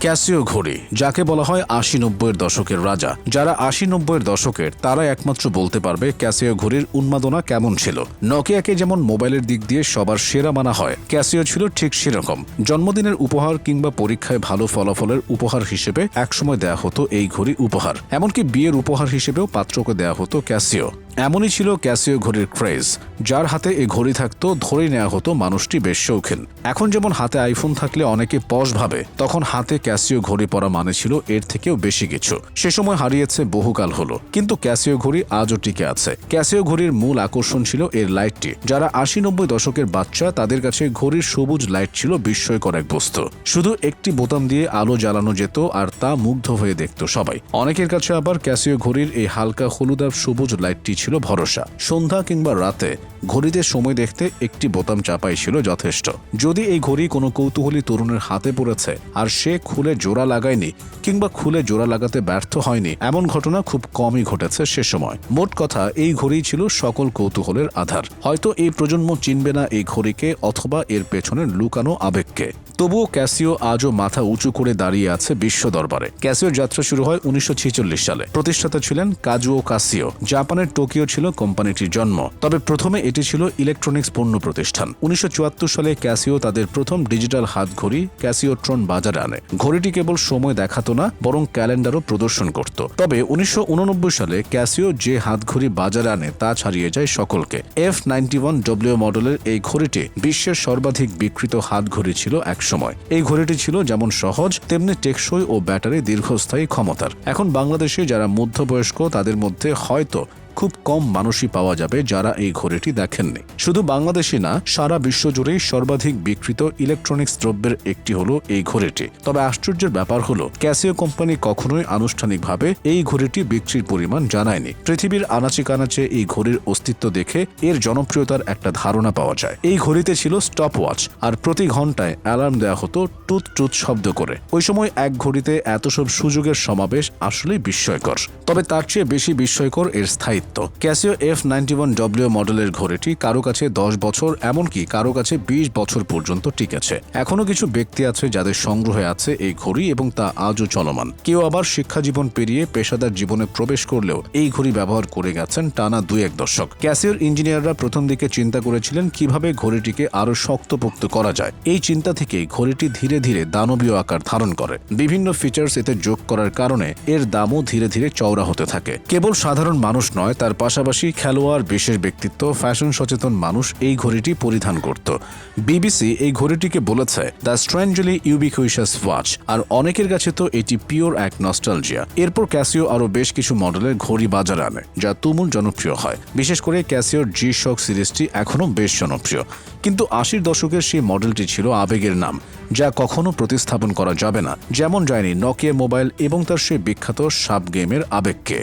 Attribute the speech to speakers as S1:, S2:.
S1: Casio ঘড়ি, যাকে বলা হয় ৮০-৯০-এর দশকের রাজা। যারা ৮০-৯০-এর দশকের, তারা একমাত্র বলতে পারবে ক্যাসিও ঘড়ির উন্মাদনা কেমন ছিল। নকিয়াকে যেমন মোবাইলের দিক দিয়ে সবার সেরা মানা হয়, ক্যাসিও ছিল ঠিক সেরকম। জন্মদিনের উপহার কিংবা পরীক্ষায় ভালো ফলাফলের উপহার হিসেবে একসময় দেয়া হতো এই ঘড়ি উপহার। এমনকি বিয়ের উপহার হিসেবেও পাত্রকে দেয়া হতো ক্যাসিও। এমনই ছিল ক্যাসিও ঘড়ির ক্রেজ। যার হাতে এই ঘড়ি থাকতো ধরেই নেওয়া হতো মানুষটি বেশ শৌখিন। এখন যেমন হাতে আইফোন থাকলে অনেকে পশ ভাবে, তখন হাতে ক্যাসিও ঘড়ি পরা মানে ছিল এর থেকেও বেশি কিছু। সে সময় হারিয়েছে বহুকাল হলো, কিন্তু ক্যাসিও ঘড়ি আজও টিকে আছে। ক্যাসিও ঘড়ির মূল আকর্ষণ ছিল এর লাইটটি। যারা ৮০-৯০ দশকের বাচ্চা, তাদের কাছে ঘড়ির সবুজ লাইট ছিল বিস্ময়কর এক বস্তু। শুধু একটি বোতাম দিয়ে আলো জ্বালানো যেত, আর তা মুগ্ধ হয়ে দেখত সবাই। অনেকের কাছে আবার ক্যাসিও ঘড়ির এই হালকা হলুদাভ সবুজ লাইটটি ছিল ভরসা। সন্ধ্যা কিংবা রাতে ঘড়িতে সময় দেখতে একটি বোতাম চাপাই ছিল যথেষ্ট। যদি এই ঘড়ি কোনো কৌতূহলী তরুণের হাতে পড়েছে আর সে খুলে জোড়া লাগায়নি কিংবা খুলে জোড়া লাগাতে ব্যর্থ হয়নি, এমন ঘটনা খুব কমই ঘটেছে সে সময়। মোট কথা, এই ঘড়ি ছিল সকল কৌতূহলের আধার। হয়তো এই প্রজন্ম চিনবে না এই ঘড়িকে, অথবা এর পেছনের লুকানো আবেগকে। তবুও ক্যাসিও আজও মাথা উঁচু করে দাঁড়িয়ে আছে বিশ্ব দরবারে। ক্যাসিওর যাত্রা শুরু হয় ১৯৪৬ সালে। প্রতিষ্ঠাতা ছিলেন কাজুও কাসিও। জাপানের টোকিও ছিল কোম্পানিটির জন্ম। তবে প্রথমে এটি ছিল ইলেকট্রনিক্স পণ্য প্রতিষ্ঠান। ১৯৭৪ সালে ক্যাসিও তাদের প্রথম ডিজিটাল হাত ঘড়ি ক্যাসিওট্রন বাজারে আনে। ঘড়িটি কেবল সময় দেখাতো না, বরং ক্যালেন্ডারও প্রদর্শন করত। তবে ১৯৮৯ সালে ক্যাসিও যে হাত ঘড়ি বাজারে আনে তা ছাড়িয়ে যায় সকলকে। F91W মডেলের এই ঘড়িটি বিশ্বের সর্বাধিক বিক্রিত হাত ঘড়ি ছিল একসময়। এই ঘড়িটি ছিল যেমন সহজ, তেমনি টেকসই ও ব্যাটারি দীর্ঘস্থায়ী ক্ষমতার। এখন বাংলাদেশে যারা মধ্যবয়স্ক, তাদের মধ্যে হয়তো খুব কম মানুষই পাওয়া যাবে যারা এই ঘড়িটি দেখেননি। শুধু বাংলাদেশই না, সারা বিশ্বজুড়েই সর্বাধিক বিক্রিত ইলেকট্রনিক্স দ্রব্যের একটি হলো এই ঘড়িটি। তবে আশ্চর্যের ব্যাপার হলো, ক্যাসিও কোম্পানি কখনোই আনুষ্ঠানিকভাবে এই ঘড়িটি বিক্রির পরিমাণ জানায়নি। পৃথিবীর আনাচে কানাচে এই ঘড়ির অস্তিত্ব দেখে এর জনপ্রিয়তার একটা ধারণা পাওয়া যায়। এই ঘড়িতে ছিল স্টপ ওয়াচ, আর প্রতি ঘন্টায় অ্যালার্ম দেওয়া হতো টুথ টুথ শব্দ করে। ওই সময় এক ঘড়িতে এত সব সুযোগের সমাবেশ আসলেই বিস্ময়কর। তবে তার চেয়ে বেশি বিস্ময়কর এর স্থায়িত্ব। ক্যাসিও F91W মডেলের ঘড়িটি কারো কাছে ১০ বছর, এমনকি কারো কাছে ২০ বছর পর্যন্ত টিকেছে। এখনো কিছু ব্যক্তি আছে যাদের সংগ্রহে আছে এই ঘড়ি, এবং তা আজও চলমান। কেউ আবার শিক্ষা জীবন পেরিয়ে পেশাদার জীবনে প্রবেশ করলেও এই ঘড়ি ব্যবহার করে গেছেন টানা ২-১ দশক। ক্যাসিওর ইঞ্জিনিয়াররা প্রথম দিকে চিন্তা করেছিলেন কিভাবে ঘড়িটিকে আরো শক্তপোক্ত করা যায়। এই চিন্তা থেকেই ঘড়িটি ধীরে ধীরে দানবীয় আকার ধারণ করে। বিভিন্ন ফিচার্স এতে যোগ করার কারণে এর দামও ধীরে ধীরে চওড়া হতে থাকে। কেবল সাধারণ মানুষ নয়, তার পাশাপাশি খেলোয়াড়, বিশেষ ব্যক্তিত্ব, ফ্যাশন সচেতন মানুষ এই ঘড়িটি পরিধান করত। বিবিসি এই ঘড়িটিকে বলেছে দ্য স্ট্রেঞ্জলি ইউবিকুইশাস ওয়াচ, আর অনেকের কাছে তো এটি পিওর এক নস্টালজিয়া। এরপর ক্যাসিও আরও বেশ কিছু মডেলের ঘড়ি বাজারে আনে, যা তুমুল জনপ্রিয় হয়। বিশেষ করে ক্যাসিওর G-Shock সিরিজটি এখনও বেশ জনপ্রিয়। কিন্তু ৮০ দশকের সেই মডেলটি ছিল আবেগের নাম, যা কখনো প্রতিস্থাপন করা যাবে না। যেমন যায়নি নকিয়া মোবাইল এবং তার সেই বিখ্যাত সাব গেমের আবেগকে।